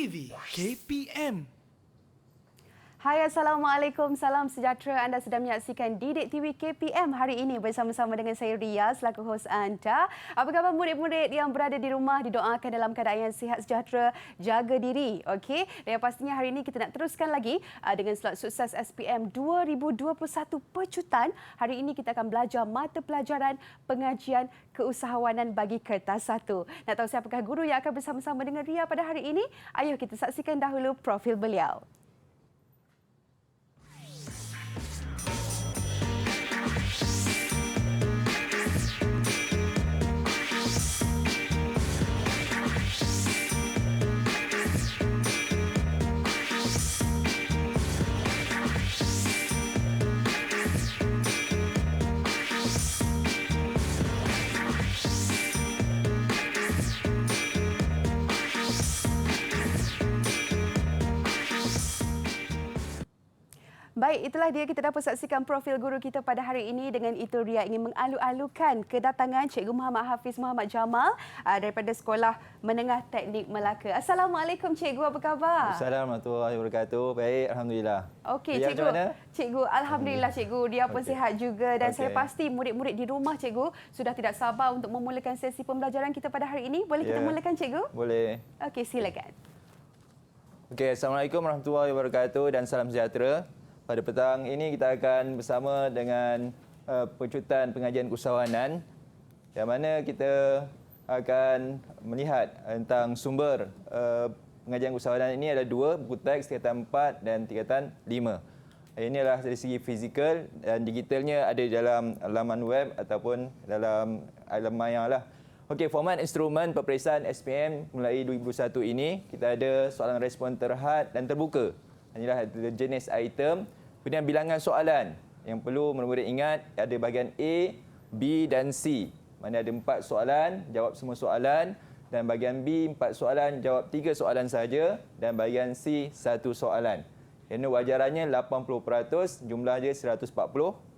TV KPM. Hai, Assalamualaikum. Salam sejahtera. Anda sedang menyaksikan Didik TV KPM hari ini bersama-sama dengan saya Ria selaku hos anda. Apa khabar murid-murid yang berada di rumah? Didoakan dalam keadaan yang sihat sejahtera, jaga diri. Okey. Dan pastinya hari ini kita nak teruskan lagi dengan slot sukses SPM 2021 pecutan. Hari ini kita akan belajar mata pelajaran pengajian keusahawanan bagi kertas 1. Nak tahu siapakah guru yang akan bersama-sama dengan Ria pada hari ini? Ayuh kita saksikan dahulu profil beliau. Baik, itulah dia kita dapat saksikan profil guru kita pada hari ini. Dengan itu Ria ingin mengalu-alukan kedatangan Cikgu Muhammad Hafiz Muhammad Jamal daripada Sekolah Menengah Teknik Melaka. Assalamualaikum Cikgu, apa khabar? Assalamualaikum warahmatullahi wabarakatuh. Baik, alhamdulillah. Okey Cikgu. Cikgu, alhamdulillah Cikgu, dia pun sihat juga dan saya pasti murid-murid di rumah Cikgu sudah tidak sabar untuk memulakan sesi pembelajaran kita pada hari ini. Boleh kita mulakan Cikgu? Boleh. Okey, silakan. Okey, Assalamualaikum warahmatullahi wabarakatuh dan salam sejahtera. Pada petang ini kita akan bersama dengan pecutan pengajian keusahawanan yang mana kita akan melihat tentang sumber pengajian keusahawanan ini ada dua, buku teks tingkatan 4 dan tingkatan 5. Ini adalah dari segi fizikal dan digitalnya ada dalam laman web ataupun dalam alam maya lah. Okey, format instrumen peperiksaan SPM mulai 2021 ini kita ada soalan respon terhad dan terbuka. Inilah jenis item. Kemudian bilangan soalan yang perlu murid-murid ingat ada bahagian A, B dan C. Mana ada 4 soalan, jawab semua soalan. Dan bahagian B 4 soalan, jawab 3 soalan saja. Dan bahagian C 1 soalan. Yang wajarannya 80%, jumlah dia 140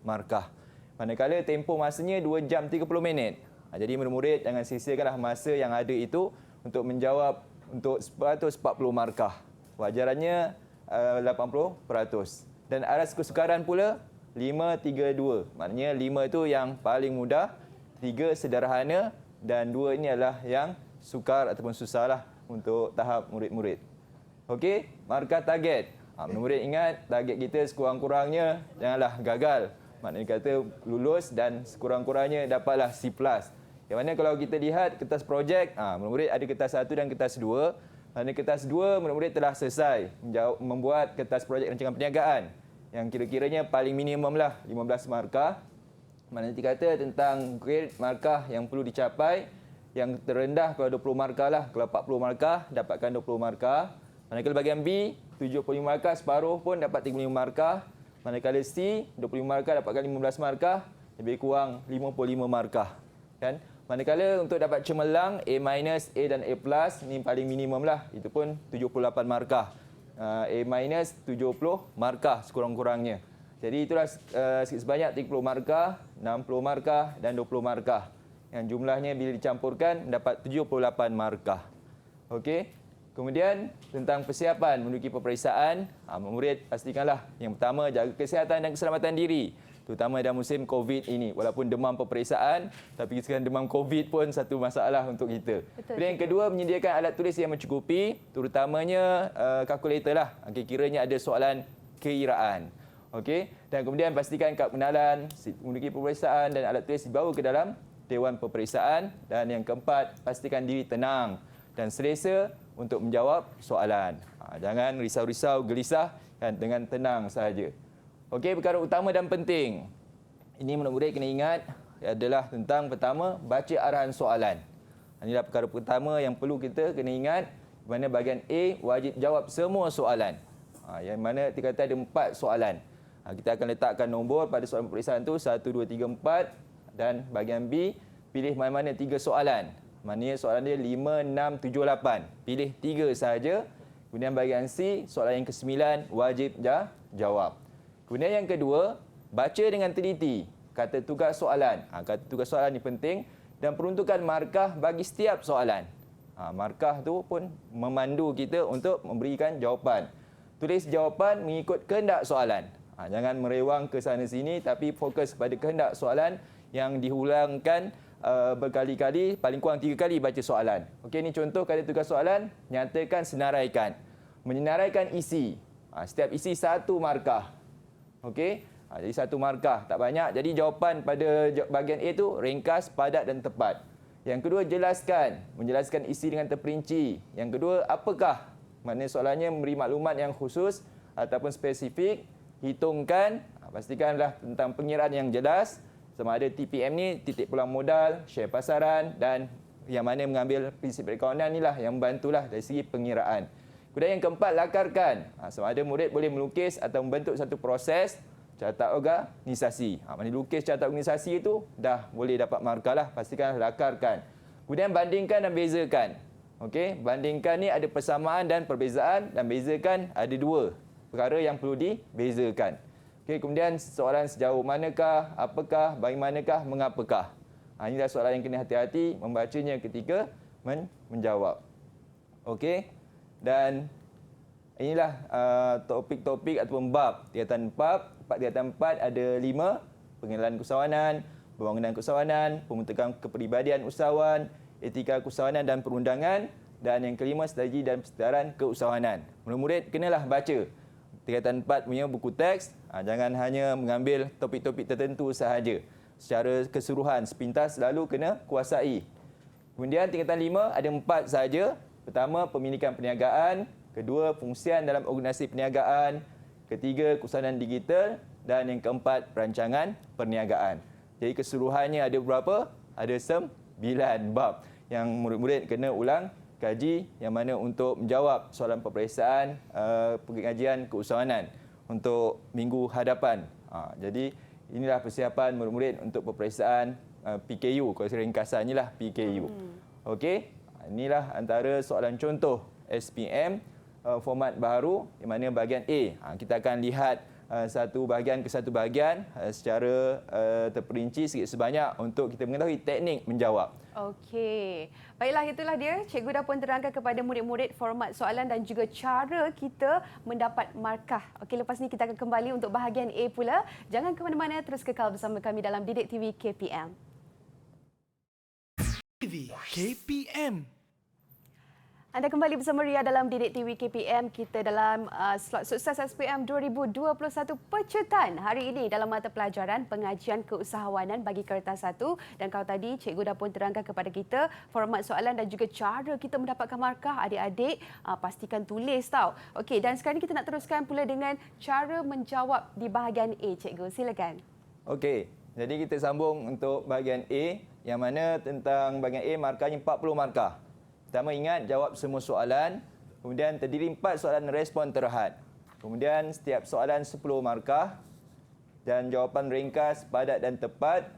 markah. Manakala tempoh masanya 2 jam 30 minit. Jadi murid-murid jangan sia-siakanlah masa yang ada itu untuk menjawab untuk 140 markah. Wajarannya 80%. Dan aras kesukaran pula 5-3-2. Maknanya 5 itu yang paling mudah, 3 sederhana dan 2 ini adalah yang sukar ataupun susahlah untuk tahap murid-murid. Okey, markah target. Murid-murid ingat target kita sekurang-kurangnya janganlah gagal. Maknanya kata lulus dan sekurang-kurangnya dapatlah C+. Yang mana kalau kita lihat kertas projek, murid-murid ada kertas 1 dan kertas 2. Kerana kertas 2, murid-murid telah selesai membuat kertas projek rancangan perniagaan yang kira-kiranya paling minimum lah 15 markah. Maknanya dikata tentang grade markah yang perlu dicapai. Yang terendah kalau 20 markah lah. Kalau 40 markah, dapatkan 20 markah. Manakala bahagian B, 75 markah, separuh pun dapat 35 markah. Manakala C, 25 markah, dapatkan 15 markah. Lebih kurang 55 markah. Kan? Manakala untuk dapat cemerlang A-, A dan A+, ni paling minimum lah. Itu pun 78 markah. A- 70 markah sekurang-kurangnya. Jadi itulah sebanyak 30 markah, 60 markah dan 20 markah. Yang jumlahnya bila dicampurkan dapat 78 markah. Okey. Kemudian tentang persiapan menuju peperiksaan, murid pastikanlah yang pertama jaga kesihatan dan keselamatan diri. Terutama dalam musim COVID ini. Walaupun demam peperiksaan, tapi sekarang demam COVID pun satu masalah untuk kita. Kemudian yang kedua, menyediakan alat tulis yang mencukupi, terutamanya kalkulator lah. Kiranya ada soalan keiraan. Okey. Dan kemudian pastikan kad pengenalan, menuju peperiksaan dan alat tulis dibawa ke dalam Dewan Peperiksaan. Dan yang keempat, pastikan diri tenang dan selesa untuk menjawab soalan. Jangan risau-risau, gelisah kan, dengan tenang sahaja. Okey, perkara utama dan penting. Ini murid-murid kena ingat adalah tentang pertama, baca arahan soalan. Inilah perkara pertama yang perlu kita kena ingat. Di mana bahagian A wajib jawab semua soalan. Yang mana dikata ada 4 soalan. Kita akan letakkan nombor pada soalan peperiksaan itu 1, 2, 3, 4. Dan bahagian B, pilih mana-mana 3 soalan. Maknanya soalan dia 5, 6, 7, 8. Pilih 3 sahaja. Kemudian bahagian C, soalan yang ke-9 wajib jawab. Kemudian yang kedua, baca dengan teliti kata tugas soalan. Kata tugas soalan ini penting dan peruntukan markah bagi setiap soalan. Markah tu pun memandu kita untuk memberikan jawapan. Tulis jawapan mengikut kehendak soalan. Jangan merewang ke sana sini tapi fokus pada kehendak soalan yang diulangkan berkali-kali, paling kurang 3 kali baca soalan. Okey, ini contoh kada tugas soalan, nyatakan senaraikan. Menyenaraikan isi. Setiap isi 1 markah. Okey, jadi 1 markah, tak banyak. Jadi jawapan pada bahagian A tu ringkas, padat dan tepat. Yang kedua, jelaskan. Menjelaskan isi dengan terperinci. Yang kedua, apakah? Maknanya soalannya memberi maklumat yang khusus ataupun spesifik. Hitungkan. Pastikanlah tentang pengiraan yang jelas. Sama ada TPM ni, titik pulang modal, share pasaran dan yang mana mengambil prinsip perakaunan inilah yang membantulah dari segi pengiraan. Kemudian yang keempat, lakarkan. Sama ada murid boleh melukis atau membentuk satu proses carta organisasi. Mana lukis carta organisasi itu dah boleh dapat markah lah. Pastikan lakarkan. Kemudian bandingkan dan bezakan. Okey, bandingkan ni ada persamaan dan perbezaan dan bezakan ada 2 perkara yang perlu dibezakan. Okey, kemudian soalan sejauh manakah, apakah, bagaimanakah, mengapakah. Inilah soalan yang kena hati-hati membacanya ketika menjawab. Okey, dan inilah topik-topik ataupun bab. Tingkatan 4 ada 5. Pengenalan keusahawanan, pembangunan keusahawanan, pembentukan kepribadian usahawan, etika keusahawanan dan perundangan. Dan yang kelima, strategi dan persedaran keusahawanan. Murid-murid kenalah baca tingkatan 4 punya buku teks. Jangan hanya mengambil topik-topik tertentu sahaja. Secara keseluruhan, sepintas selalu kena kuasai. Kemudian tingkatan 5 ada 4 sahaja. Pertama, pemilikan perniagaan. Kedua, fungsian dalam organisasi perniagaan. Ketiga, keusahawanan digital. Dan yang keempat, perancangan perniagaan. Jadi keseluruhannya ada berapa? Ada 9 bab yang murid-murid kena ulang kaji, yang mana untuk menjawab soalan peperiksaan pengajian keusahawanan untuk minggu hadapan. Jadi inilah persiapan murid-murid untuk peperiksaan PKU. Kalau ringkasannya lah PKU. Okey, inilah antara soalan contoh SPM format baru, di mana bahagian A. Kita akan lihat satu bahagian ke satu bahagian secara terperinci sikit sebanyak untuk kita mengetahui teknik menjawab. Okey. Baiklah, itulah dia. Cikgu dah pun terangkan kepada murid-murid format soalan dan juga cara kita mendapat markah. Okey, lepas ni kita akan kembali untuk bahagian A pula. Jangan ke mana-mana, terus kekal bersama kami dalam Didik TV KPM. TV KPM. Anda kembali bersama Ria dalam Didik TV KPM. Kita dalam slot sukses SPM 2021 pecutan hari ini dalam mata pelajaran pengajian keusahawanan bagi kertas 1. Dan kalau tadi cikgu dah pun terangkan kepada kita format soalan dan juga cara kita mendapatkan markah. Adik-adik pastikan tulis tau. Okey, dan sekarang kita nak teruskan pula dengan cara menjawab di bahagian A. Cikgu, silakan. Okey, jadi kita sambung untuk bahagian A, yang mana tentang bahagian A markahnya 40 markah. Pertama, ingat jawab semua soalan. Kemudian terdiri 4 soalan respon terhad. Kemudian setiap soalan 10 markah. Dan jawapan ringkas, padat dan tepat.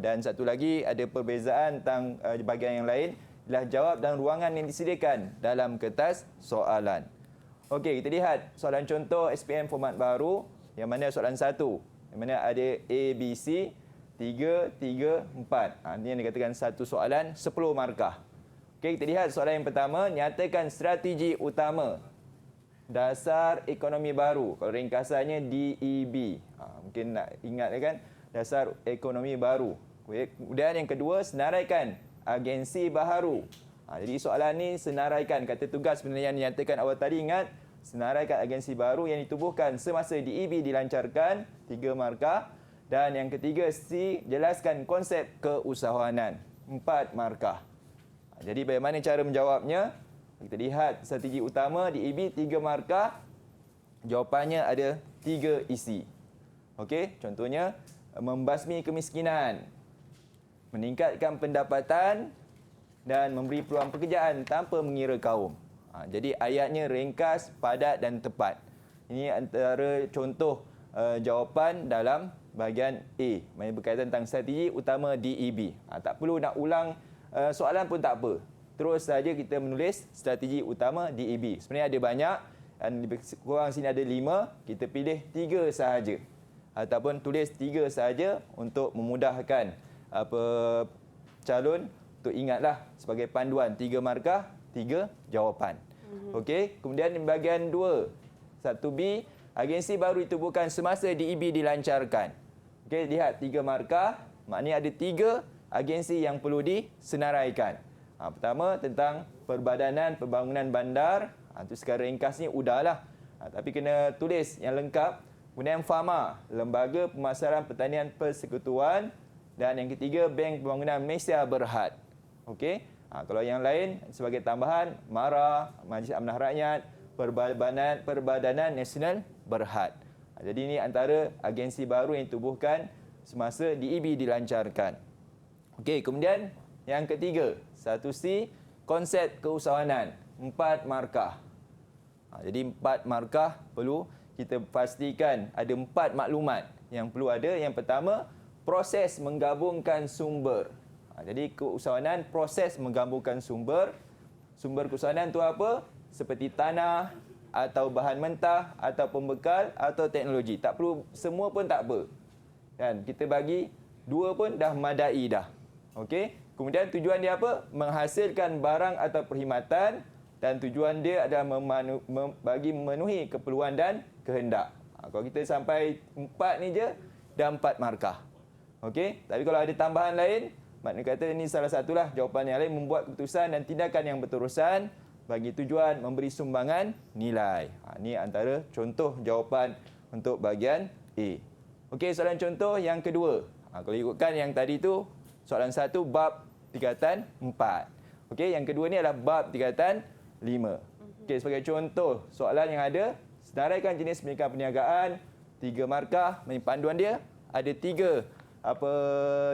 Dan satu lagi ada perbezaan tentang bahagian yang lain. Ialah jawab dan ruangan yang disediakan dalam kertas soalan. Okey, kita lihat soalan contoh SPM format baru. Yang mana soalan 1. Yang mana ada A, B, C. 3, 3, 4. Ini yang dikatakan satu soalan 10 markah. Okey, kita lihat soalan yang pertama. Nyatakan strategi utama dasar ekonomi baru. Kalau ringkasannya DEB. Mungkin nak ingat kan? Dasar ekonomi baru. Kemudian yang kedua, senaraikan agensi baharu. Jadi soalan ni senaraikan. Kata tugas sebenarnya yang dinyatakan awal tadi, ingat. Senaraikan agensi baru yang ditubuhkan semasa DEB dilancarkan. 3 markah. Dan yang ketiga, C, jelaskan konsep keusahawanan. 4 markah. Jadi bagaimana cara menjawabnya? Kita lihat strategi utama DEB 3 markah. Jawapannya ada 3 isi. Okey, contohnya membasmi kemiskinan, meningkatkan pendapatan dan memberi peluang pekerjaan tanpa mengira kaum. Jadi ayatnya ringkas, padat dan tepat. Ini antara contoh jawapan dalam bahagian A, yang berkaitan tentang strategi utama DEB. Tak perlu nak ulang soalan pun tak apa. Terus saja kita menulis strategi utama DEB. Sebenarnya ada banyak, dan kurang sini ada 5. Kita pilih 3 sahaja. Ataupun tulis 3 sahaja untuk memudahkan calon untuk ingatlah sebagai panduan. 3 markah, 3 jawapan. Okey, kemudian di bahagian 2, 1B, agensi baru ditubuhkan semasa DEB dilancarkan. Okey, lihat 3 markah, maknanya ada 3 agensi yang perlu disenaraikan. Pertama tentang Perbadanan Pembangunan Bandar. Itu secara ringkasnya udahlah. Tapi kena tulis yang lengkap. Kemudian FAMA, Lembaga Pemasaran Pertanian Persekutuan. Dan yang ketiga, Bank Pembangunan Malaysia Berhad. Okey. Kalau yang lain sebagai tambahan, MARA, Majlis Amanah Rakyat, Perbadanan Nasional Berhad. Jadi ini antara agensi baru yang ditubuhkan semasa DEB dilancarkan. Okey, kemudian yang ketiga, 1C, konsep keusahawanan, 4 markah. Jadi 4 markah perlu kita pastikan ada 4 maklumat yang perlu ada. Yang pertama, proses menggabungkan sumber. Jadi keusahawanan proses menggabungkan sumber. Sumber keusahawanan itu apa? Seperti tanah atau bahan mentah atau pembekal atau teknologi. Tak perlu, semua pun tak apa. Dan kita bagi 2 pun dah madai dah. Okey. Kemudian tujuan dia apa? Menghasilkan barang atau perkhidmatan, dan tujuan dia adalah bagi memenuhi keperluan dan kehendak. Kalau kita sampai 4 ni je, dah 4 markah. Okey. Tapi kalau ada tambahan lain, maknanya kata ini salah satulah jawapan yang lain, membuat keputusan dan tindakan yang berterusan bagi tujuan memberi sumbangan nilai. Ini antara contoh jawapan untuk bahagian A. Okey, soalan contoh yang kedua. Kalau ikutkan yang tadi tu, soalan 1 bab tingkatan 4. Okey, yang kedua ni adalah bab tingkatan 5. Okey, sebagai contoh soalan yang ada, senaraikan jenis pendidikan perniagaan, 3 markah, panduan dia ada 3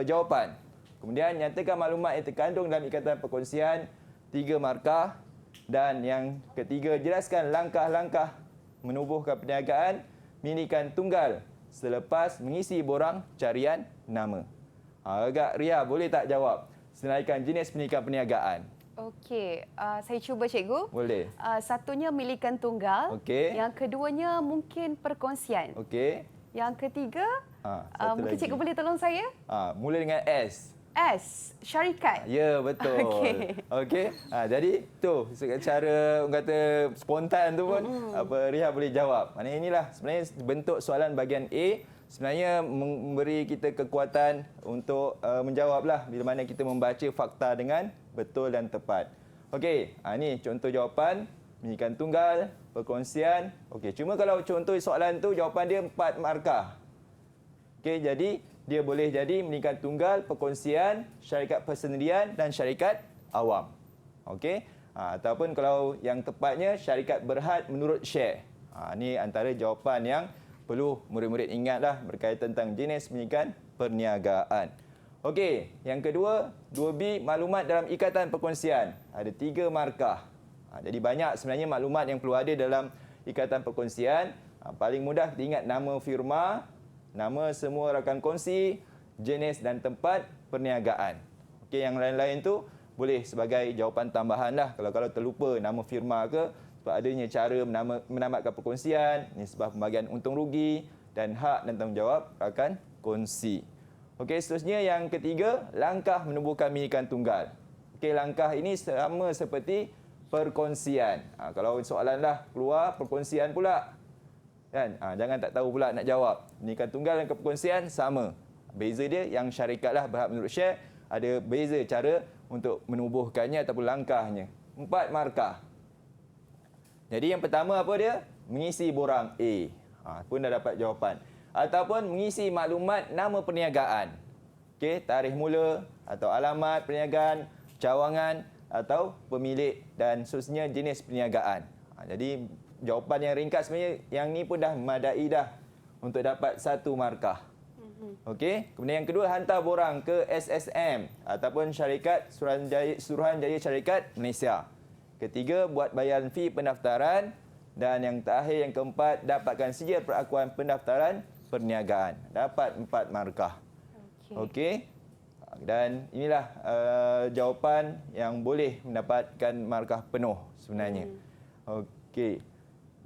jawapan. Kemudian nyatakan maklumat yang terkandung dalam ikatan perkongsian, 3 markah. Dan yang ketiga, jelaskan langkah-langkah menubuhkan perniagaan pendidikan tunggal selepas mengisi borang carian nama. Agak Ria, boleh tak jawab? Senaraikan jenis pendidikan perniagaan. Okey, saya cuba cikgu. Boleh. Satunya milikan tunggal. Okey. Yang keduanya mungkin perkongsian. Okey. Yang ketiga, mungkin lagi. cikgu boleh tolong saya? Mula dengan S. S, syarikat. Ya, betul. Okey. Jadi tu cara orang kata spontan tu pun Ria boleh jawab. Maknanya inilah sebenarnya bentuk soalan bahagian A sebenarnya memberi kita kekuatan untuk menjawablah bila mana kita membaca fakta dengan betul dan tepat. Okey, ini contoh jawapan milikan tunggal, perkongsian. Okey, cuma kalau contoh soalan tu jawapan dia 4 markah. Okey, jadi dia boleh jadi meningkat tunggal, perkongsian, syarikat persendirian dan syarikat awam. Okey. Ataupun kalau yang tepatnya syarikat berhad menurut share. Ini antara jawapan yang perlu murid-murid ingatlah berkaitan tentang jenis pendidikan perniagaan. Okey, yang kedua, 2B, maklumat dalam ikatan perkongsian. Ada 3 markah. Jadi banyak sebenarnya maklumat yang perlu ada dalam ikatan perkongsian. Paling mudah kita ingat nama firma, nama semua rakan kongsi, jenis dan tempat perniagaan. Okey, yang lain-lain tu boleh sebagai jawapan tambahan lah. Kalau terlupa nama firma ke, sebab adanya cara menamatkan perkongsian, ini sebab pembagian untung rugi dan hak dan tanggungjawab rakan kongsi. Okey, seterusnya yang ketiga, langkah menubuhkan milikan tunggal. Okey, langkah ini sama seperti perkongsian. Kalau soalan lah keluar perkongsian pula. Kan? Jangan tak tahu pula nak jawab. Pendidikan tunggal dan perkongsian sama. Beza dia yang syarikatlah berhak menurut share, ada beza cara untuk menubuhkannya ataupun langkahnya. 4 markah. Jadi yang pertama apa dia? Mengisi borang A. Pun dah dapat jawapan. Ataupun mengisi maklumat nama perniagaan. Okey, tarikh mula atau alamat perniagaan, cawangan atau pemilik dan seterusnya jenis perniagaan. Jadi jawapan yang ringkas sebenarnya yang ni pun dah memadai dah untuk dapat 1 markah. Okey, kemudian yang kedua, hantar borang ke SSM ataupun syarikat Suruhanjaya Syarikat Malaysia. Ketiga, buat bayaran fee pendaftaran dan yang terakhir yang keempat, dapatkan sijil perakuan pendaftaran perniagaan. Dapat 4 markah. Okey. Dan inilah jawapan yang boleh mendapatkan markah penuh sebenarnya. Okey.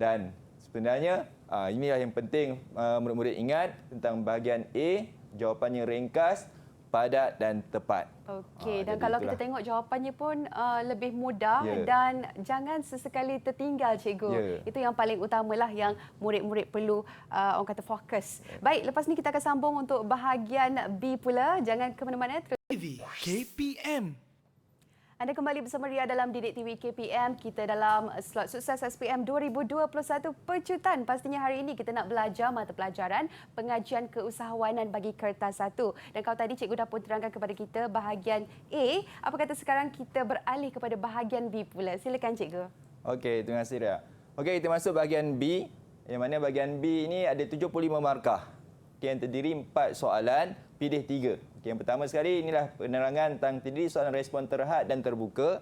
Dan sebenarnya inilah yang penting murid-murid ingat tentang bahagian A, jawapannya ringkas, padat dan tepat. Okey, dan jadi kalau itulah. kita tengok jawapannya pun lebih mudah Ya. dan jangan sesekali tertinggal, cikgu. Ya. Itu yang paling utamalah yang murid-murid perlu orang kata fokus. Baik, lepas ni kita akan sambung untuk bahagian B pula. Jangan ke mana-mana. TV KPM. Anda kembali bersama Ria dalam Didik TV KPM. Kita dalam slot sukses SPM 2021 pecutan. Pastinya hari ini kita nak belajar mata pelajaran pengajian keusahawanan bagi kertas 1. Dan kalau tadi cikgu dah pun terangkan kepada kita bahagian A, apa kata sekarang kita beralih kepada bahagian B pula. Silakan cikgu. Okey, terima kasih Ria. Okey, kita masuk bahagian B. Yang mana bahagian B ini ada 75 markah. Okey, yang terdiri 4 soalan, pilih 3. Okey, yang pertama sekali inilah penerangan tentang terdiri soalan respon terhad dan terbuka.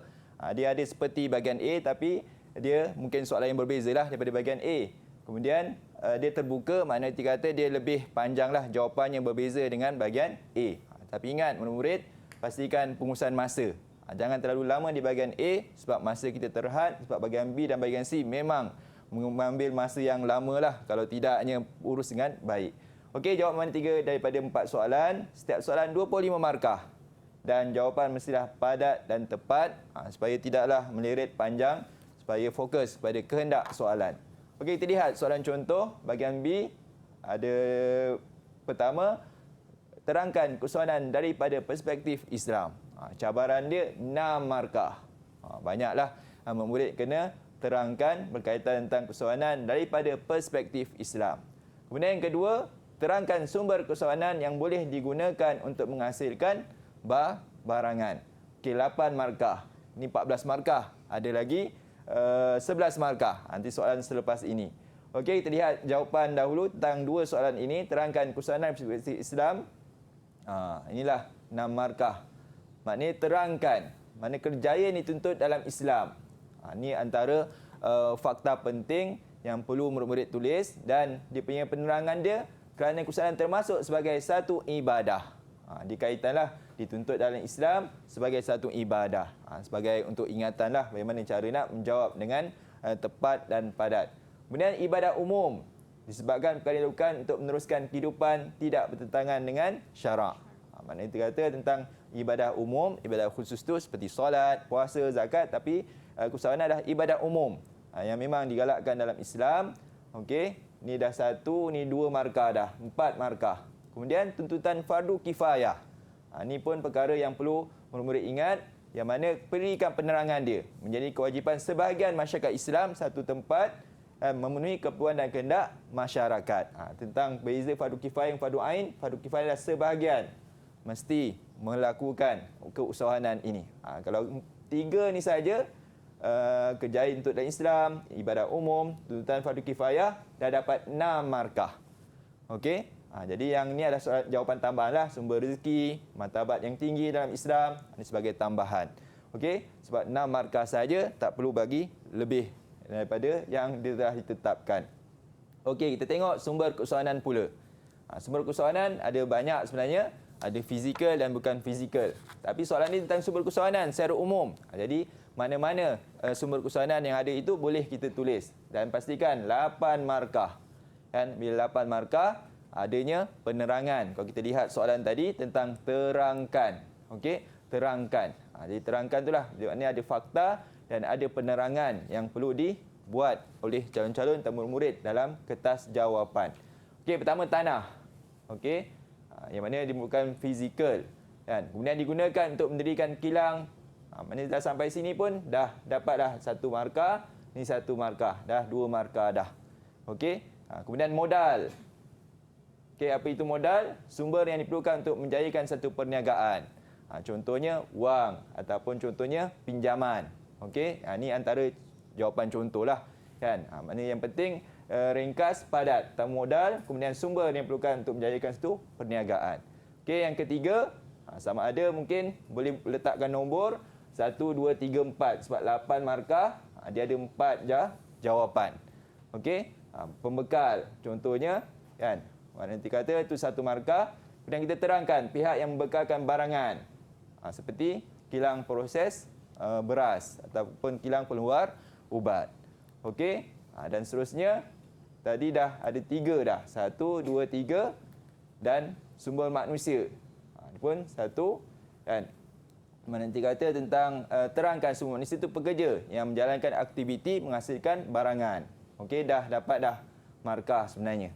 Dia ada seperti bahagian A tapi dia mungkin soalan yang berbezalah daripada bahagian A. Kemudian dia terbuka, maknanya kita kata dia lebih panjanglah jawapan yang berbeza dengan bahagian A. Tapi ingat murid-murid, pastikan pengurusan masa. Jangan terlalu lama di bahagian A sebab masa kita terhad, sebab bahagian B dan bahagian C memang mengambil masa yang lamalah kalau tidaknya urus dengan baik. Okey, jawapan 3 daripada 4 soalan. Setiap soalan 25 markah. Dan jawapan mestilah padat dan tepat supaya tidaklah meleret panjang, supaya fokus pada kehendak soalan. Okey, kita lihat soalan contoh bahagian B. Ada pertama, terangkan keusahawanan daripada perspektif Islam. Cabaran dia 6 markah. Banyaklah murid kena terangkan berkaitan tentang keusahawanan daripada perspektif Islam. Kemudian yang kedua, terangkan sumber keusahawanan yang boleh digunakan untuk menghasilkan barangan. Okey, 8 markah. Ini 14 markah. Ada lagi 11 markah. Nanti soalan selepas ini. Okey, kita lihat jawapan dahulu tentang 2 soalan ini. Terangkan keusahawanan perspektif Islam. Inilah 6 markah. Maknanya terangkan. Maknanya kerjaya dituntut dalam Islam. Ini antara fakta penting yang perlu murid-murid tulis dan dia punya penerangan dia kerana keusahawanan termasuk sebagai satu ibadah. Dikaitanlah dituntut dalam Islam sebagai satu ibadah. Sebagai untuk ingatanlah bagaimana cara nak menjawab dengan tepat dan padat. Kemudian ibadah umum disebabkan perkara dilakukan untuk meneruskan kehidupan tidak bertentangan dengan syarak. Maknanya kita kata tentang ibadah umum, ibadah khusus tu seperti solat, puasa, zakat, tapi keusahawanan adalah ibadah umum yang memang digalakkan dalam Islam. Okey, ni dah 1, ni 2 markah dah, 4 markah. Kemudian tuntutan fardu kifayah. Ini pun perkara yang perlu murid-murid ingat, yang mana berikan penerangan dia. Menjadi kewajipan sebahagian masyarakat Islam satu tempat memenuhi keperluan dan kehendak masyarakat. Tentang beza fardu kifayah dan fardu ain, fardu kifayah adalah sebahagian mesti melakukan keusahawanan ini. Kalau 3 ni saja, kerjaya untuk dalam Islam, ibadah umum, tuntutan fardu kifayah, dah dapat 6 markah. Okey, jadi yang ni adalah soalan jawapan tambahanlah, sumber rezeki, martabat yang tinggi dalam Islam, ini sebagai tambahan. Okey, sebab 6 markah saja, tak perlu bagi lebih daripada yang telah ditetapkan. Okey, kita tengok sumber keusahawanan pula. Sumber keusahawanan ada banyak sebenarnya. Ada fizikal dan bukan fizikal. Tapi soalan ini tentang sumber keusahawanan secara umum. Jadi mana-mana sumber keusahawanan yang ada itu boleh kita tulis. Dan pastikan 8 markah. Kan? Bila 8 markah, adanya penerangan. Kalau kita lihat soalan tadi tentang terangkan. Okey, terangkan. Jadi terangkan itulah. Ini ada fakta dan ada penerangan yang perlu dibuat oleh calon-calon murid dalam kertas jawapan. Okey, pertama tanah. Okey, yang mana bukan fizikal. Kan? Kemudian digunakan untuk mendirikan kilang. Maknanya dah sampai sini pun dah dapat dah 1 markah. Ini 1 markah. Dah 2 markah dah. Okey. Kemudian modal. Okey, apa itu modal? Sumber yang diperlukan untuk menjayakan satu perniagaan. Contohnya wang ataupun contohnya pinjaman. Okey. Ini antara jawapan contohlah. Kan? Maknanya yang penting ringkas, padat, tentang modal, kemudian sumber yang diperlukan untuk menjayakan satu perniagaan. Okey, yang ketiga, sama ada mungkin boleh letakkan nombor 1, 2, 3, 4 sebab 8 markah, dia ada 4 jawapan. Okey, pembekal contohnya kan. Nanti kata itu 1 markah, kemudian kita terangkan pihak yang membekalkan barangan. Seperti kilang proses beras ataupun kilang peluar ubat. Okey, dan seterusnya. Tadi dah ada 3 dah. 1, 2, 3 dan sumber manusia. pun satu kan. Nanti kata tentang terangkan semua manusia itu pekerja yang menjalankan aktiviti menghasilkan barangan. Okey, dah dapat dah markah sebenarnya.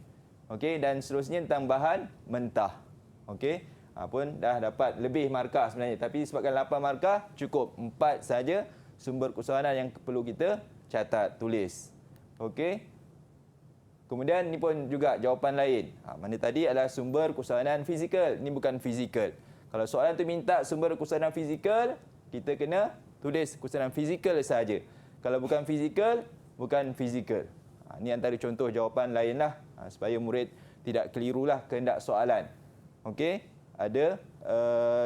Okey, dan seterusnya tentang bahan mentah. Okey, pun dah dapat lebih markah sebenarnya, tapi sebabkan 8 markah cukup 4 saja sumber keusahawanan yang perlu kita catat tulis. Okey. Kemudian ni pun juga jawapan lain. Mana tadi adalah sumber keusahawanan fizikal, ini bukan fizikal. Kalau soalan tu minta sumber keusahawanan fizikal, kita kena tulis keusahawanan fizikal saja. Kalau bukan fizikal, bukan fizikal. Ini antara contoh jawapan lainlah supaya murid tidak kelirulah kehendak soalan. Okey, ada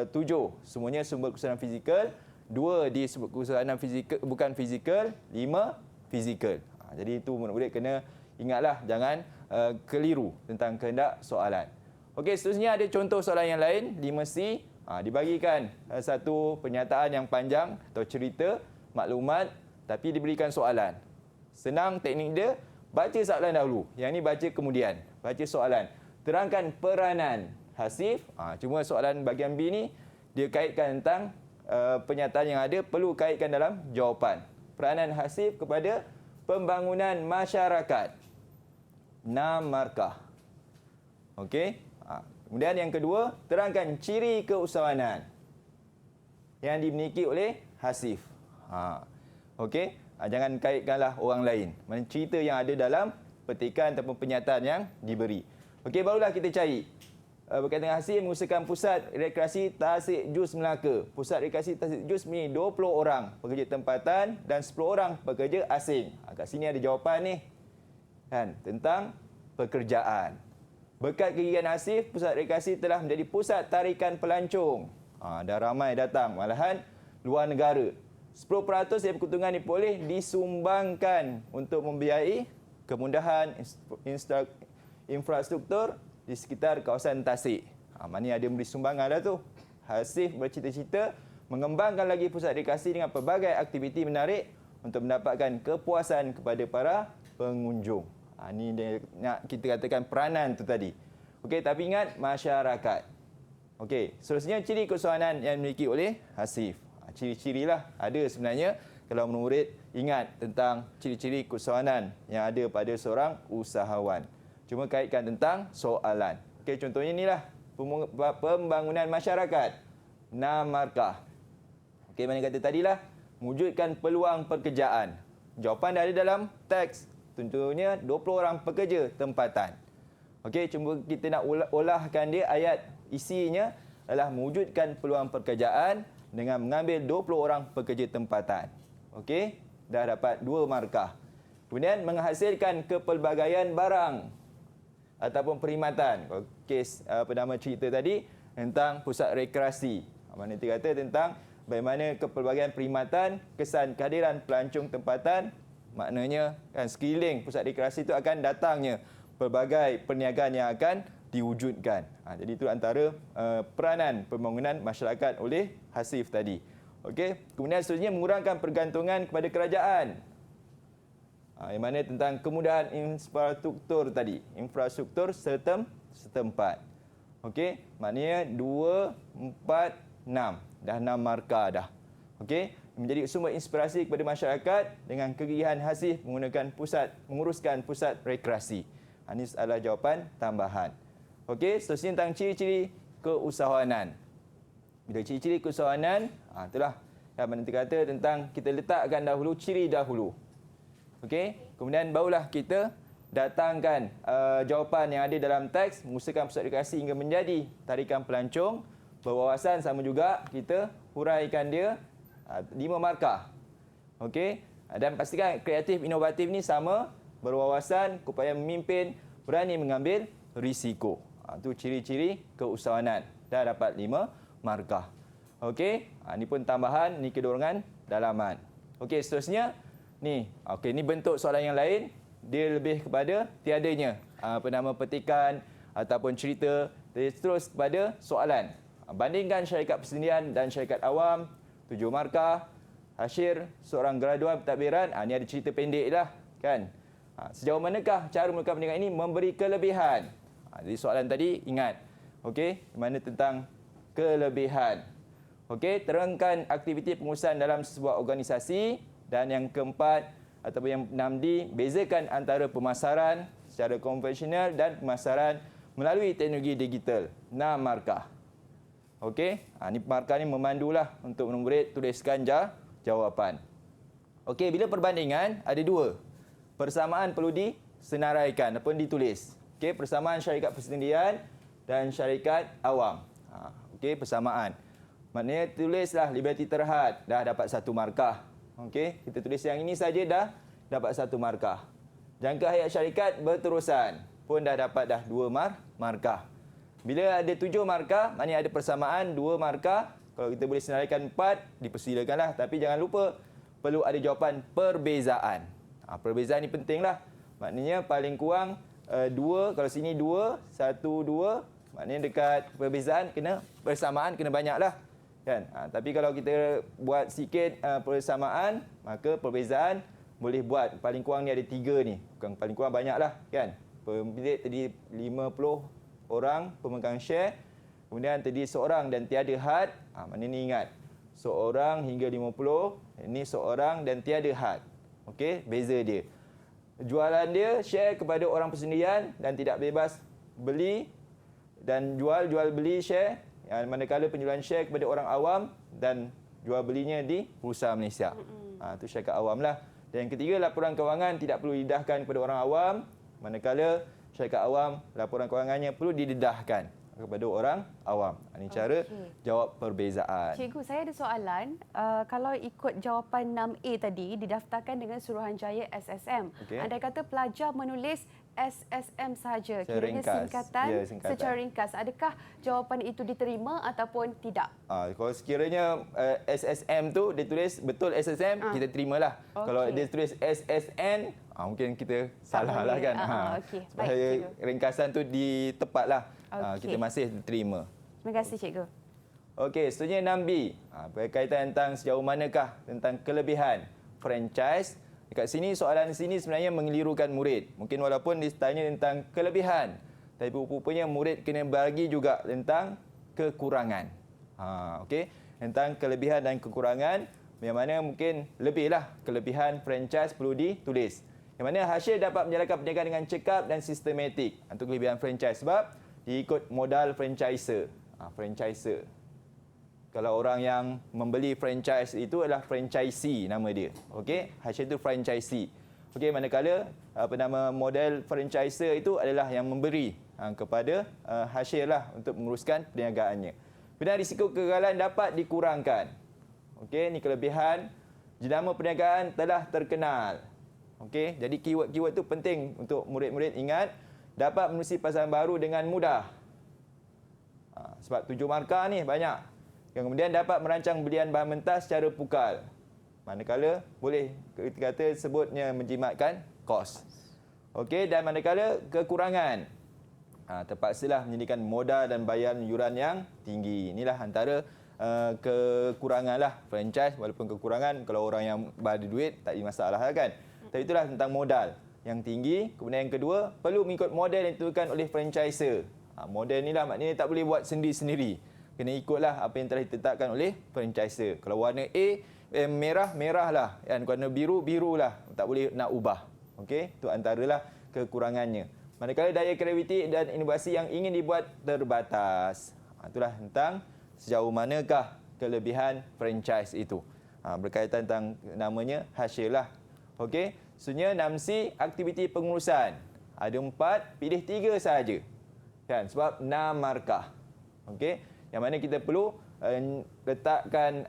7 semuanya sumber keusahawanan fizikal, 2 di sumber keusahawanan fizikal bukan fizikal, 5 fizikal. Jadi itu murid-murid kena ingatlah jangan keliru tentang kehendak soalan. Okey, seterusnya ada contoh soalan yang lain, 5C. Dibagikan satu pernyataan yang panjang atau cerita, maklumat tapi diberikan soalan. Senang teknik dia, baca soalan dahulu. Yang ni baca kemudian. Baca soalan. Terangkan peranan hasif. Cuma soalan bahagian B ni dia kaitkan tentang pernyataan yang ada, perlu kaitkan dalam jawapan. Peranan hasif kepada pembangunan masyarakat. 6 markah. Okey. Kemudian yang kedua, terangkan ciri keusahawanan yang dimiliki oleh hasif. Okey. Jangan kaitkanlah orang lain. Mana cerita yang ada dalam petikan ataupun pernyataan yang diberi. Okey, barulah kita cari. Berkaitan dengan hasif, mengusahakan pusat rekreasi Tasik Jus Melaka. Pusat rekreasi Tasik Jus ni 20 orang pekerja tempatan dan 10 orang pekerja asing. Kat sini ada jawapan ni. Kan, tentang pekerjaan. Berkat kegigihan hasif, pusat rekreasi telah menjadi pusat tarikan pelancong. Dah ramai datang, malahan luar negara. 10% dari keuntungan ini boleh disumbangkan untuk membiayai kemudahan infrastruktur di sekitar kawasan Tasik. Maknanya ada memberi sumbangan dah tu. Hasif bercita-cita mengembangkan lagi pusat rekreasi dengan pelbagai aktiviti menarik untuk mendapatkan kepuasan kepada para pengunjung. Ini dia nak kita katakan peranan tu tadi. Okey, tapi ingat masyarakat. Okey, seterusnya ciri keusahawanan yang dimiliki oleh hasif. Ciri-cirilah ada sebenarnya kalau murid ingat tentang ciri-ciri keusahawanan yang ada pada seorang usahawan. Cuma kaitkan tentang soalan. Okey, contohnya inilah pembangunan masyarakat. 6 markah. Okey, mana kata tadilah mewujudkan peluang pekerjaan. Jawapan dah ada dalam teks. Tentunya 20 orang pekerja tempatan. Okey, cuma kita nak olahkan dia, ayat isinya adalah mewujudkan peluang pekerjaan dengan mengambil 20 orang pekerja tempatan. Okey, dah dapat 2 markah. Kemudian menghasilkan kepelbagaian barang ataupun perkhidmatan. Kes nama cerita tadi tentang pusat rekreasi. Mana dia kata tentang bagaimana kepelbagaian perkhidmatan, kesan kehadiran pelancong tempatan. Maknanya kan sekeliling pusat rekreasi itu akan datangnya pelbagai perniagaan yang akan diwujudkan. Jadi itu antara peranan pembangunan masyarakat oleh hasif tadi. Okey, kemudian seterusnya mengurangkan pergantungan kepada kerajaan. Yang mana tentang kemudahan infrastruktur tadi, infrastruktur setempat. Okey, maknanya 2, 4, 6. Dah 6 markah dah. Okey, menjadi sumber inspirasi kepada masyarakat dengan kegigihan hasif menguruskan pusat rekreasi. Ini adalah jawapan tambahan. Okey, seterusnya tentang ciri-ciri keusahawanan. Bila ciri-ciri keusahawanan, itulah yang nanti kata tentang kita letakkan dahulu ciri dahulu. Okey, kemudian barulah kita datangkan jawapan yang ada dalam teks, mengusahakan pusat rekreasi hingga menjadi tarikan pelancong. Berwawasan sama juga kita huraikan dia 5 markah. Okey, dan pastikan kreatif inovatif ni sama, berwawasan, upaya memimpin, berani mengambil risiko. Itu ciri-ciri keusahawanan. Dah dapat 5 markah. Okey, ini pun tambahan, ni kedorongan dalaman. Okey, seterusnya ni. Okey, ni bentuk soalan yang lain, dia lebih kepada tiadanya petikan ataupun cerita, terus kepada soalan. Bandingkan syarikat persendirian dan syarikat awam, 7 markah. Hasyir seorang graduan pentadbiran, ini ada cerita pendek lah kan. Sejauh manakah cara melakukan pendidikan ini memberi kelebihan? Jadi soalan tadi ingat. Okey, mana tentang kelebihan. Okey, terangkan aktiviti pengurusan dalam sebuah organisasi. Dan yang keempat ataupun yang 6D, bezakan antara pemasaran secara konvensional dan pemasaran melalui teknologi digital. 6 markah. Okey, ni markah ni memandulah untuk murid tuliskan jawapan. Okey, bila perbandingan ada dua. Persamaan perlu disenaraikan ataupun ditulis. Okey, persamaan syarikat persendirian dan syarikat awam. Okey, persamaan. Maknanya tulislah Liberty Terhad, dah dapat 1 markah. Okey, kita tulis yang ini saja dah dapat 1 markah. Jangka hayat syarikat berterusan pun dah dapat 2 markah. Bila ada 7 markah, maknanya ada persamaan 2 markah. Kalau kita boleh senaraikan 4, dipersilakanlah. Tapi jangan lupa perlu ada jawapan perbezaan. Perbezaan ni pentinglah. Maknanya paling kurang 2, kalau sini 2, 1, 2. Maknanya dekat perbezaan kena persamaan kena banyaklah. Kan? Tapi kalau kita buat sikit persamaan, maka perbezaan boleh buat paling kurang ni ada 3 ni. Bukan paling kurang banyaklah, kan? Pemilik tadi 50 orang pemegang share. Kemudian tadi seorang dan tiada had. Maknanya ni ingat. Seorang hingga 50, ini seorang dan tiada had. Okey, beza dia. Jualan dia share kepada orang persendirian dan tidak bebas beli dan jual beli share. Manakala penjualan share kepada orang awam dan jual belinya di Bursa Malaysia. Itu syarikat awam lah. Dan yang ketiga, laporan kewangan tidak perlu didedahkan kepada orang awam. Manakala syarikat awam, laporan kewangannya perlu didedahkan kepada orang awam. Ini cara jawab perbezaan. Cikgu, saya ada soalan. Kalau ikut jawapan 6A tadi, didaftarkan dengan Suruhanjaya SSM. Andai kata pelajar menulis SSM sahaja, kiranya singkatan, secara ringkas. Adakah jawapan itu diterima ataupun tidak? Kalau sekiranya SSM tu dia tulis betul SSM, kita terimalah. Kalau dia tulis SSN, mungkin kita salah lah kan. Supaya ringkasan tu ditepatlah. Kita masih terima. Terima kasih, Cikgu. Okey, seterusnya 6B. Berkaitan tentang sejauh manakah tentang kelebihan franchise. Dekat sini, soalan sini sebenarnya mengelirukan murid. Mungkin walaupun ditanya tentang kelebihan, tapi rupanya murid kena bagi juga tentang kekurangan. Okey, tentang kelebihan dan kekurangan, yang mana mungkin lebihlah kelebihan franchise perlu ditulis. Yang mana Hashir dapat menjalankan perniagaan dengan cekap dan sistematik. Itu kelebihan franchise sebab diikut modal franchiser. Kalau orang yang membeli franchise itu adalah franchisee nama dia. Okey, Hashir itu franchisee. Okey, manakala model franchiser itu adalah yang memberi kepada Hashir lah untuk menguruskan perniagaannya. Kemudian risiko kegagalan dapat dikurangkan. Okey, ini kelebihan. Jenama perniagaan telah terkenal. Okey, jadi keyword-keyword itu penting untuk murid-murid ingat. Dapat menerusi pasaran baru dengan mudah. Sebab 7 markah ni banyak. Kemudian dapat merancang belian bahan mentah secara pukal. Manakala boleh kita kata sebutnya menjimatkan kos. Okey, dan manakala kekurangan. Terpaksalah menyediakan modal dan bayaran yuran yang tinggi. Inilah antara kekurangan lah franchise. Walaupun kekurangan, kalau orang yang ada duit tak ada masalah kan. Tapi itulah tentang modal yang tinggi. Kemudian yang kedua, perlu mengikut model yang ditentukan oleh franchiser. Model inilah maknanya tak boleh buat sendiri-sendiri. Kena ikutlah apa yang telah ditetapkan oleh franchiser. Kalau warna A, merah, merah lah. Dan warna biru, biru lah. Tak boleh nak ubah. Okey, itu antaralah kekurangannya. Manakala daya kreativiti dan inovasi yang ingin dibuat terbatas. Itulah tentang sejauh manakah kelebihan franchise itu. Berkaitan tentang namanya Hashir lah. Okey, seterusnya 6C, aktiviti pengurusan. Ada 4, pilih 3 sahaja. Kan, sebab 6 markah. Okey, yang mana kita perlu letakkan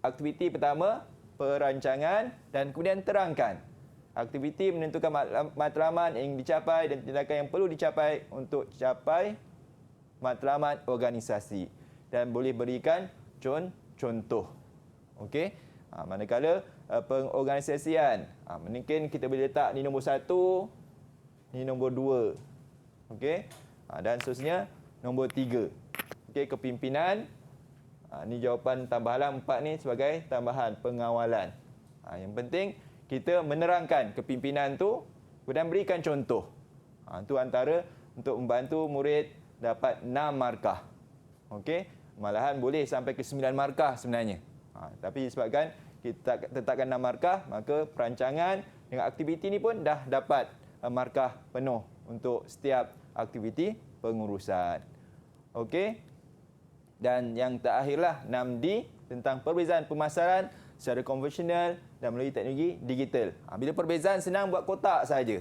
aktiviti pertama, perancangan dan kemudian terangkan. Aktiviti menentukan matlamat yang dicapai dan tindakan yang perlu dicapai untuk capai matlamat organisasi. Dan boleh berikan contoh. Okey, manakala pengorganisasian, mungkin kita boleh letak ni nombor 1, ni nombor 2. Okey, dan seterusnya nombor 3. Okey, kepimpinan. Ini jawapan tambahan 4 ni sebagai tambahan pengawalan. Yang penting kita menerangkan kepimpinan tu dan berikan contoh. Itu antara untuk membantu murid dapat 6 markah. Okey, Malahan boleh sampai ke 9 markah sebenarnya. Tapi sebabkan kita tetapkan 6 markah, maka perancangan dengan aktiviti ni pun dah dapat markah penuh untuk setiap aktiviti pengurusan. Okey. Dan yang terakhirlah 6D tentang perbezaan pemasaran secara konvensional dan melalui teknologi digital. Bila perbezaan senang buat kotak saja.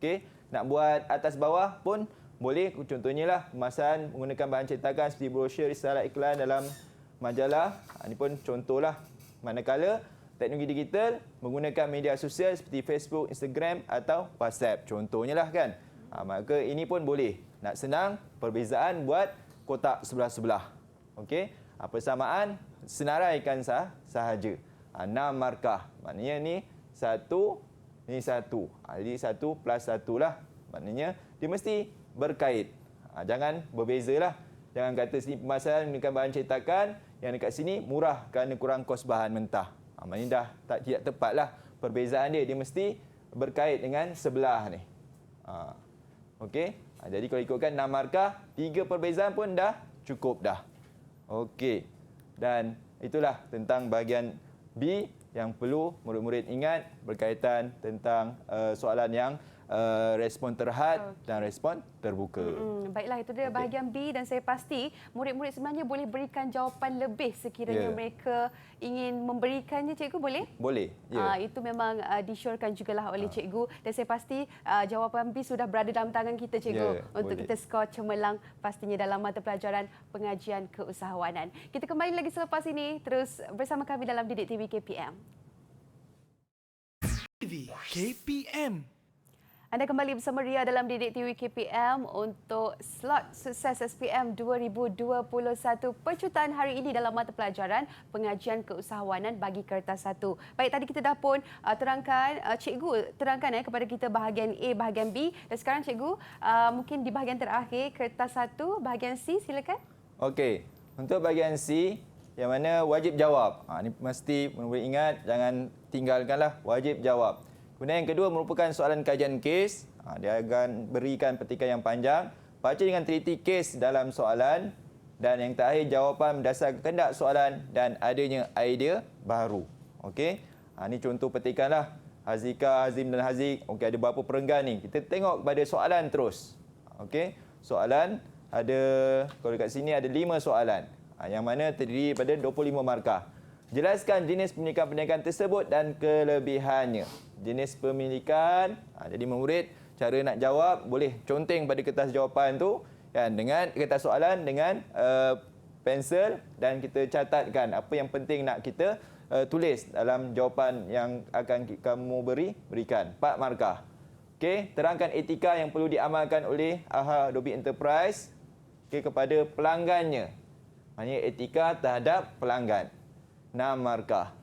Okey, nak buat atas bawah pun boleh. Contohnya lah pemasaran menggunakan bahan cetakan seperti brosur, risalah, iklan dalam majalah. Ini pun contohlah. Manakala teknologi digital menggunakan media sosial seperti Facebook, Instagram atau WhatsApp. Contohnya lah kan. Maka ini pun boleh. Nak senang perbezaan buat kotak sebelah-sebelah. Okey, persamaan senaraikan sahaja. 6 markah. Maknanya ni 1, ni 1. Jadi 1 plus 1 lah. Maknanya dia mesti berkait. Jangan berbezalah. Jangan kata sini pemasaran menggunakan bahan cetakan, yang dekat sini murah kerana kurang kos bahan mentah. Maknanya dah tidak tepatlah perbezaan dia. Dia mesti berkait dengan sebelah ni. Okey. Jadi kalau ikutkan 6 markah, 3 perbezaan pun dah cukup dah. Okey. Dan itulah tentang bahagian B yang perlu murid-murid ingat berkaitan tentang soalan yang respon terhad dan respon terbuka. Baiklah, itu dia bahagian B dan saya pasti murid-murid sebenarnya boleh berikan jawapan lebih sekiranya mereka ingin memberikannya, cikgu boleh? Boleh. Ya. Itu memang disyorkan jugalah oleh cikgu dan saya pasti jawapan B sudah berada dalam tangan kita, cikgu, untuk boleh. kita skor cemerlang pastinya dalam mata pelajaran pengajian keusahawanan. Kita kembali lagi selepas ini terus bersama kami dalam Didik TV KPM. TV KPM. Anda kembali bersama Ria dalam Didik TV KPM untuk slot sukses SPM 2021 pecutaan hari ini dalam mata pelajaran pengajian keusahawanan bagi kertas 1. Baik, tadi kita dah pun cikgu terangkan kepada kita bahagian A, bahagian B dan sekarang cikgu mungkin di bahagian terakhir kertas 1, bahagian C, silakan. Okey, untuk bahagian C yang mana wajib jawab. Ini mesti murid ingat, jangan tinggalkanlah, wajib jawab. Kemudian yang kedua merupakan soalan kajian kes. Dia akan berikan petikan yang panjang. Baca dengan teliti kes dalam soalan. Dan yang terakhir jawapan berdasarkan kehendak soalan dan adanya idea baru. Okey. Ini contoh petikan lah. Hazika, Hazim dan Hazik. Okey, ada berapa perenggan ni? Kita tengok kepada soalan terus. Okey. Soalan ada, kalau dekat sini ada 5 soalan. Yang mana terdiri daripada 25 markah. Jelaskan jenis pemilikan-pemilikan tersebut dan kelebihannya. Jenis pemilikan, jadi murid cara nak jawab boleh conteng pada kertas jawapan tu kan, dengan kertas soalan dengan pensel dan kita catatkan apa yang penting nak kita tulis dalam jawapan yang akan kamu berikan. 4 markah. Okey, terangkan etika yang perlu diamalkan oleh AHA Adobe Enterprise kepada pelanggannya. Maksudnya etika terhadap pelanggan. 6 markah.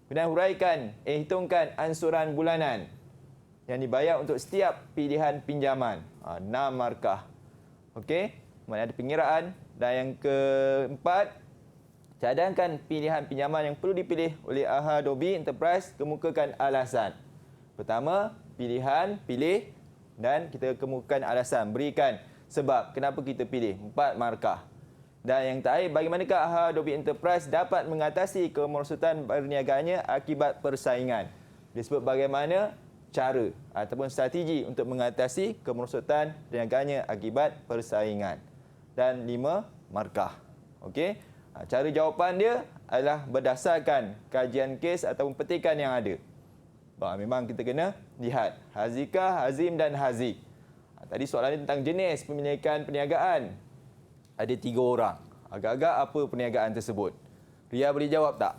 Kemudian huraikan, hitungkan ansuran bulanan yang dibayar untuk setiap pilihan pinjaman. 6 markah. Okey, kemudian ada pengiraan. Dan yang keempat, cadangkan pilihan pinjaman yang perlu dipilih oleh AHA Adobe Enterprise, kemukakan alasan. Pertama, pilih dan kita kemukakan alasan. Berikan sebab kenapa kita pilih. 4 markah. Dan yang terakhir, bagaimanakah AHA Adobe Enterprise dapat mengatasi kemerosotan perniagaannya akibat persaingan. Disebut bagaimana cara ataupun strategi untuk mengatasi kemerosotan perniagaannya akibat persaingan. Dan 5 markah. Okey. Cara jawapan dia adalah berdasarkan kajian kes ataupun petikan yang ada. Memang kita kena lihat Hazika, Hazim dan Hazik. Tadi soalan ini tentang jenis pemilikan perniagaan. Ada 3 orang. Agak-agak apa perniagaan tersebut? Ria boleh jawab tak?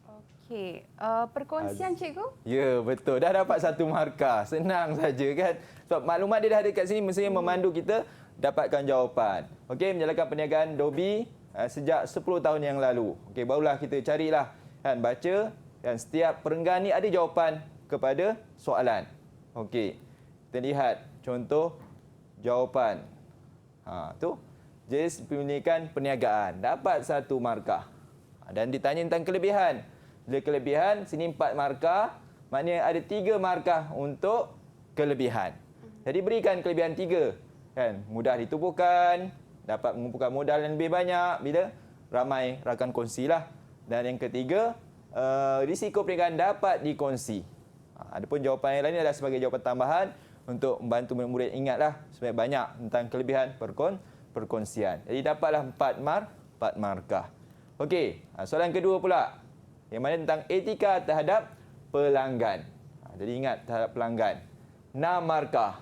Okey. Perkongsian, cikgu? Ya, betul. Dah dapat 1 markah. Senang saja kan? Sebab maklumat dia dah ada kat sini, mestinya memandu kita dapatkan jawapan. Okey, menjalankan perniagaan Adobe sejak 10 tahun yang lalu. Okey, barulah kita carilah kan, baca dan setiap perenggan ni ada jawapan kepada soalan. Okey. Kita lihat contoh jawapan. Tu jenis pemilikan perniagaan. Dapat 1 markah. Dan ditanya tentang kelebihan. Bila kelebihan, sini 4 markah. Maknanya ada 3 markah untuk kelebihan. Jadi berikan kelebihan 3. Kan? Mudah ditubuhkan, dapat mengumpulkan modal yang lebih banyak. Bila ramai rakan kongsi lah. Dan yang ketiga, risiko perniagaan dapat dikongsi. Adapun jawapan yang lain adalah sebagai jawapan tambahan untuk membantu murid-murid ingatlah sebanyak banyak tentang kelebihan perkongsian. Jadi dapatlah 4 markah. Okey, soalan kedua pula. Yang mana tentang etika terhadap pelanggan. Jadi ingat terhadap pelanggan. 6 markah.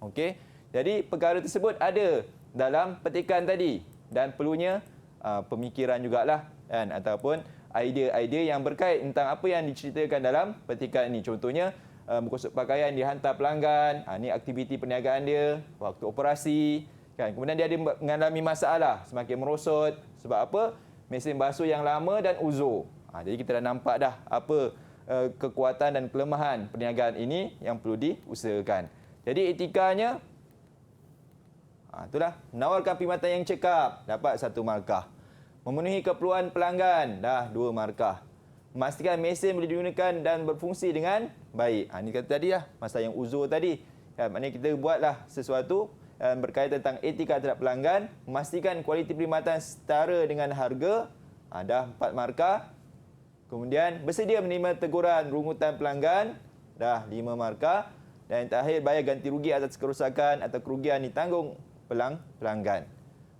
Okey. Jadi perkara tersebut ada dalam petikan tadi dan perlunya pemikiran jugalah kan, ataupun idea-idea yang berkait tentang apa yang diceritakan dalam petikan ini. Contohnya berkosok pakaian dihantar pelanggan, ini aktiviti perniagaan dia, waktu operasi kan. Kemudian dia ada mengalami masalah semakin merosot sebab apa? Mesin basuh yang lama dan uzur. Jadi kita dah nampak dah apa kekuatan dan kelemahan perniagaan ini yang perlu diusahakan. Jadi etikanya, itulah, menawarkan perkhidmatan yang cekap, dapat 1 markah. Memenuhi keperluan pelanggan, dah 2 markah. Memastikan mesin boleh digunakan dan berfungsi dengan baik. Ini kata tadi lah, masa yang uzur tadi. Maknanya kita buatlah sesuatu berkaitan tentang etika terhadap pelanggan, memastikan kualiti perkhidmatan setara dengan harga, dah 4 markah. Kemudian bersedia menerima teguran rungutan pelanggan, dah 5 markah. Dan yang terakhir, bayar ganti rugi atas kerosakan atau kerugian ditanggung pelanggan.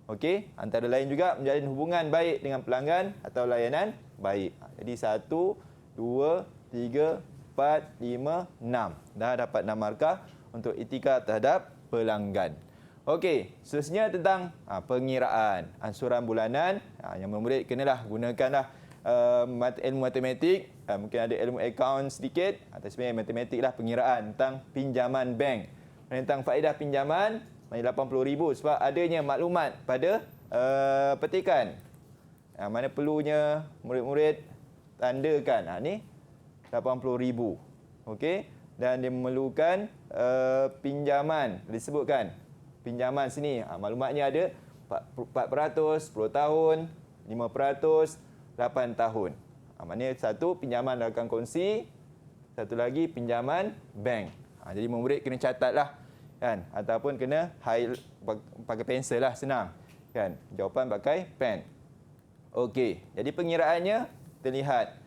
Okey, antara lain juga menjalin hubungan baik dengan pelanggan atau layanan baik. Jadi 1, 2, 3, 4, 5, 6. Dah dapat 6 markah untuk etika terhadap pelanggan. Okey, seterusnya tentang pengiraan ansuran bulanan. Yang murid kenalah gunakanlah ilmu matematik, mungkin ada ilmu akaun sedikit, atau sebenarnya matematik lah, pengiraan tentang pinjaman bank. Tentang faedah pinjaman, RM80,000 sebab adanya maklumat pada petikan. Mana perlunya murid-murid tandakan. Ni RM80,000. Okey, dan dia memerlukan pinjaman, disebutkan pinjaman sini. Maklumatnya ada 4%, 10 tahun, 5%, 8 tahun. Maknanya satu pinjaman rakan kongsi, satu lagi pinjaman bank. Jadi murid kena catatlah kan, ataupun kena pakai pensel lah, senang kan. Jawapan pakai pen. Okey, jadi pengiraannya terlihat.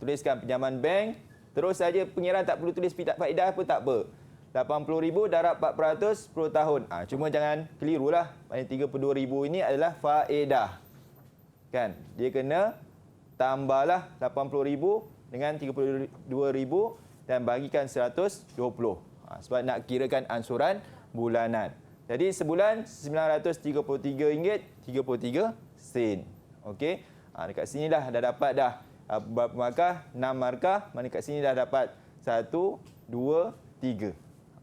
Tuliskan pinjaman bank, terus saja pengiraan, tak perlu tulis faedah apa, tak apa. RM80,000 darab 4%, 10 tahun. Cuma jangan kelirulah. Maknanya RM32,000 ini adalah faedah. Kan? Dia kena tambahlah RM80,000 dengan RM32,000 dan bagikan 120. Sebab nak kirakan ansuran bulanan. Jadi sebulan RM933.33. Okey. Dekat sini dah dapat dah berapa markah? 6 markah. Mana kat sini dah dapat 1, 2, 3.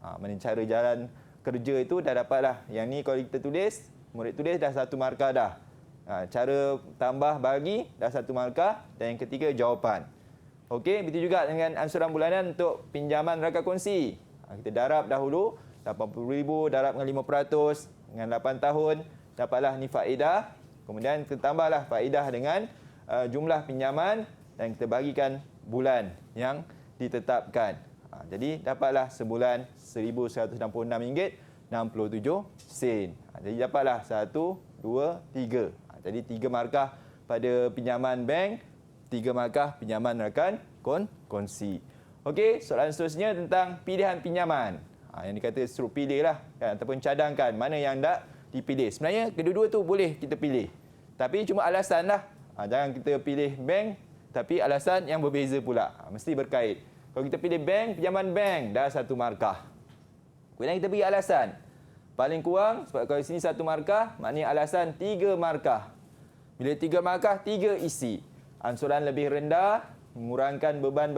Mana cara jalan kerja itu dah dapatlah. Yang ni kalau kita tulis, murid tulis dah 1 markah dah. Cara tambah bagi dah 1 markah, dan yang ketiga jawapan. Okey, begitu juga dengan ansuran bulanan untuk pinjaman rakan kongsi. Kita darab dahulu RM80,000 darab dengan 5% dengan 8 tahun, dapatlah ni faedah. Kemudian kita tambahlah faedah dengan jumlah pinjaman dan kita bagikan bulan yang ditetapkan. Jadi dapatlah sebulan RM1,166.67. Jadi dapatlah 1, 2, 3. Jadi 3 markah pada pinjaman bank, 3 markah pinjaman rakan kongsi. Okey, soalan seterusnya tentang pilihan pinjaman. Yang dikata suruh pilihlah kan, ataupun cadangkan mana yang nak dipilih. Sebenarnya kedua-dua tu boleh kita pilih. Tapi cuma alasanlah. Jangan kita pilih bank tapi alasan yang berbeza pula. Mesti berkait. Kalau kita pilih bank, pinjaman bank dah 1 markah. Kemudian kita bagi alasan. Paling kurang, sebab kalau sini 1 markah, maknanya alasan 3 markah. Bila 3 markah, 3 isi. Ansuran lebih rendah, mengurangkan beban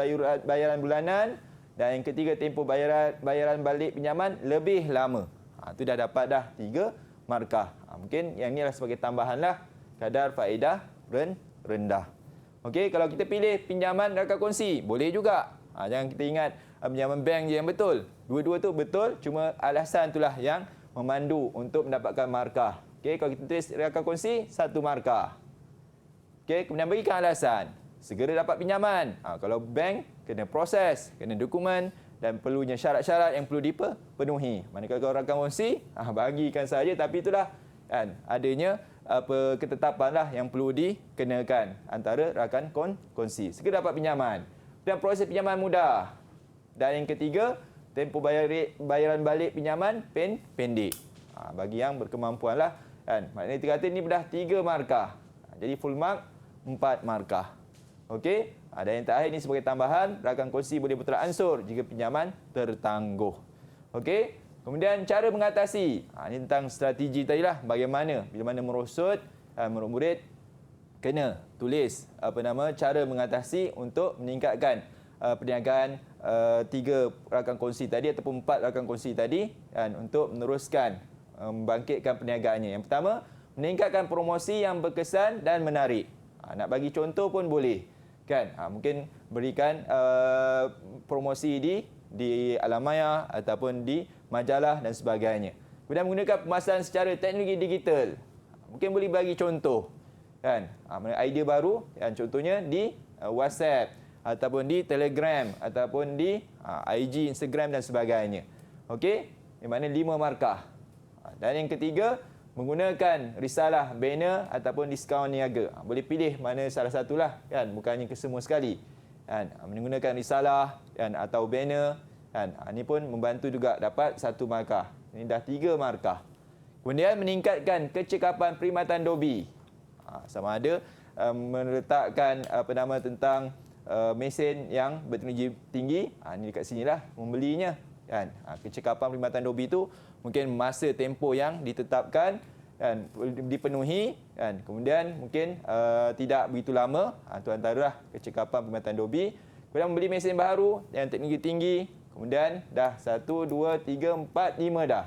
bayaran bulanan, dan yang ketiga, tempoh bayaran balik pinjaman lebih lama. Itu dah dapat dah 3 markah. Mungkin yang ni adalah sebagai tambahanlah kadar faedah rendah. Okey, kalau kita pilih pinjaman rakan kongsi, boleh juga. Jangan kita ingat pinjaman bank je yang betul. Dua-dua tu betul, cuma alasan itulah yang memandu untuk mendapatkan markah. Okey, kalau kita tulis rakan kongsi, 1 markah. Okey, kemudian berikan alasan. Segera dapat pinjaman. Kalau bank, kena proses, kena dokumen dan perlunya syarat-syarat yang perlu dipenuhi. Manakala kalau rakan kongsi, bagikan saja, tapi itulah kan, adanya ketetapan lah yang perlu dikenakan antara rakan kongsi. Segera dapat pinjaman. Dan proses pinjaman mudah. Dan yang ketiga, tempoh bayaran balik pinjaman pendek. Bagi yang berkemampuan lah. Kan? Maknanya kita kata ini dah 3 markah. Jadi full mark 4 markah. Okey. Dan yang terakhir ini sebagai tambahan, rakan kongsi boleh bertolak ansur jika pinjaman tertangguh. Okey. Kemudian cara mengatasi. Ini tentang strategi tadilah. Bagaimana bila mana merosot, murid-murid kena tulis cara mengatasi untuk meningkatkan perniagaan 3 rakan kongsi tadi ataupun 4 rakan kongsi tadi untuk meneruskan membangkitkan perniagaannya. Yang pertama, meningkatkan promosi yang berkesan dan menarik. Nak bagi contoh pun boleh. Kan? Mungkin berikan promosi di alamaya ataupun di majalah dan sebagainya. Kemudian menggunakan pemasaran secara teknologi digital. Mungkin boleh bagi contoh. Kan? Idea baru, contohnya di WhatsApp ataupun di Telegram ataupun di IG, Instagram dan sebagainya. Okey? Di mana 5 markah. Dan yang ketiga, menggunakan risalah, banner ataupun diskaun niaga. Boleh pilih mana salah satulah, kan? Bukannya kesemua sekali. Kan? Menggunakan risalah atau banner, kan? Ini pun membantu juga dapat 1 markah. Ini dah 3 markah. Kemudian meningkatkan kecekapan perkhidmatan Dobi. Sama ada meletakkan tentang mesin yang berteknologi tinggi. Ini dekat sinilah membelinya. Kan? Kecekapan perkhidmatan Dobi itu mungkin masa tempoh yang ditetapkan dan dipenuhi, kan? Kemudian mungkin tidak begitu lama. Itu antaralah kecekapan perkhidmatan Dobi. Kemudian membeli mesin baru yang teknologi tinggi. Kemudian dah 1, 2, 3, 4, 5 dah.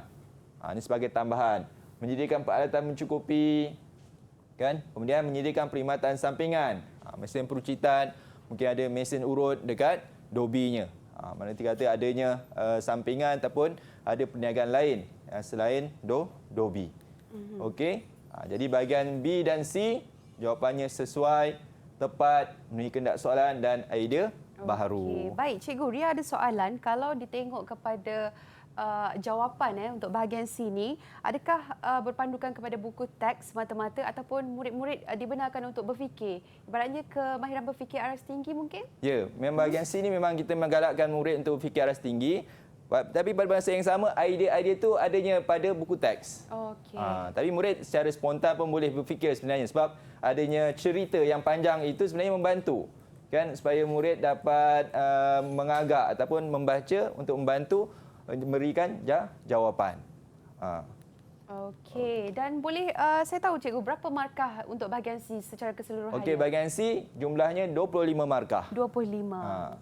Ini sebagai tambahan. Menyediakan peralatan mencukupi, kan? Kemudian menyediakan perkhidmatan sampingan. Mesin perucitan, mungkin ada mesin urut dekat Dobi-nya. Mana kata adanya sampingan ataupun ada perniagaan lain selain Dobi. Okey. Jadi bahagian B dan C jawapannya sesuai, tepat, memenuhi kehendak soalan dan idea baharu. Baik, Cikgu, Ria ada soalan. Kalau ditengok kepada jawapan untuk bahagian sini, adakah berpandukan kepada buku teks semata-mata ataupun murid-murid dibenarkan untuk berfikir? Ibaratnya kemahiran berfikir aras tinggi mungkin? Ya, memang bahagian sini memang kita menggalakkan murid untuk fikir aras tinggi. Tapi pada masa yang sama, idea-idea itu adanya pada buku teks. Okey. Tapi murid secara spontan pun boleh berfikir sebenarnya sebab adanya cerita yang panjang itu sebenarnya membantu. Kan, supaya murid dapat mengagak ataupun membaca untuk membantu memberikan jawapan. Okey, dan boleh saya tahu Cikgu berapa markah untuk bahagian C secara keseluruhan? Okey, bahagian C jumlahnya 25 markah. 25.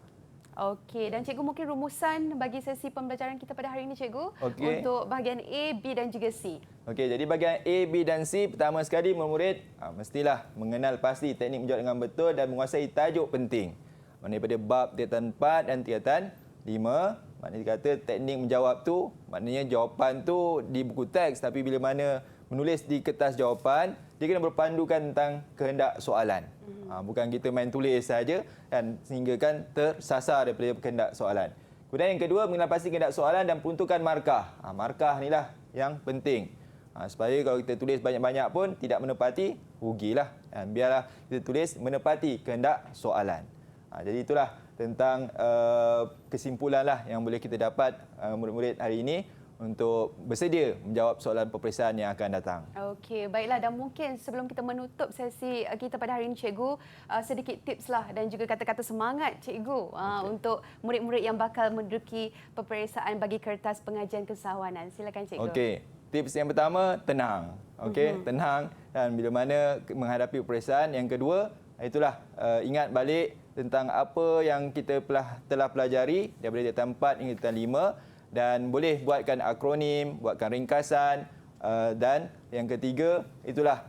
Okey, dan Cikgu mungkin rumusan bagi sesi pembelajaran kita pada hari ini Cikgu untuk bahagian A, B dan juga C. Okey, jadi bahagian A, B dan C pertama sekali murid mestilah mengenal pasti teknik menjawab dengan betul dan menguasai tajuk penting. Daripada bab tingkatan 4 dan tingkatan 5. Maknanya kata teknik menjawab tu, maknanya jawapan tu di buku teks tapi bila mana menulis di kertas jawapan, dia kena berpandukan tentang kehendak soalan. Bukan kita main tulis saja kan sehingga kan tersasar daripada kehendak soalan. Kemudian yang kedua, mengenal pasti kehendak soalan dan peruntukan markah. Markah inilah yang penting. Supaya kalau kita tulis banyak-banyak pun tidak menepati, rugilah. Biarlah kita tulis menepati kehendak soalan. Jadi itulah tentang kesimpulanlah yang boleh kita dapat murid-murid hari ini untuk bersedia menjawab soalan peperiksaan yang akan datang. Okey, baiklah, dan mungkin sebelum kita menutup sesi kita pada hari ini Cikgu, sedikit tipslah dan juga kata-kata semangat Cikgu untuk murid-murid yang bakal menduduki peperiksaan bagi kertas pengajian kesawanan. Silakan Cikgu. Okey, tips yang pertama, tenang. Okey, tenang dan bila mana menghadapi peperiksaan. Yang kedua, itulah ingat balik tentang apa yang kita telah pelajari daripada tingkatan 4 hingga tingkatan 5 dan boleh buatkan akronim, buatkan ringkasan dan yang ketiga itulah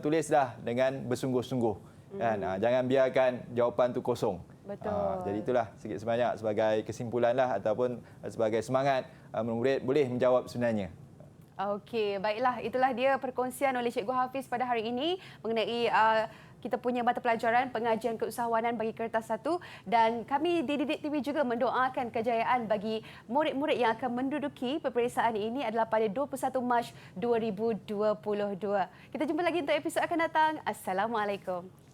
tulislah dengan bersungguh-sungguh. Kan? Jangan biarkan jawapan tu kosong. Betul. Jadi itulah sedikit sebanyak sebagai kesimpulanlah ataupun sebagai semangat murid boleh menjawab sebenarnya. Okey, baiklah, itulah dia perkongsian oleh Cikgu Hafiz pada hari ini mengenai kita punya mata pelajaran pengajian keusahawanan bagi kertas 1 dan kami di Didik TV juga mendoakan kejayaan bagi murid-murid yang akan menduduki peperiksaan ini adalah pada 21 Mac 2022. Kita jumpa lagi untuk episod akan datang. Assalamualaikum.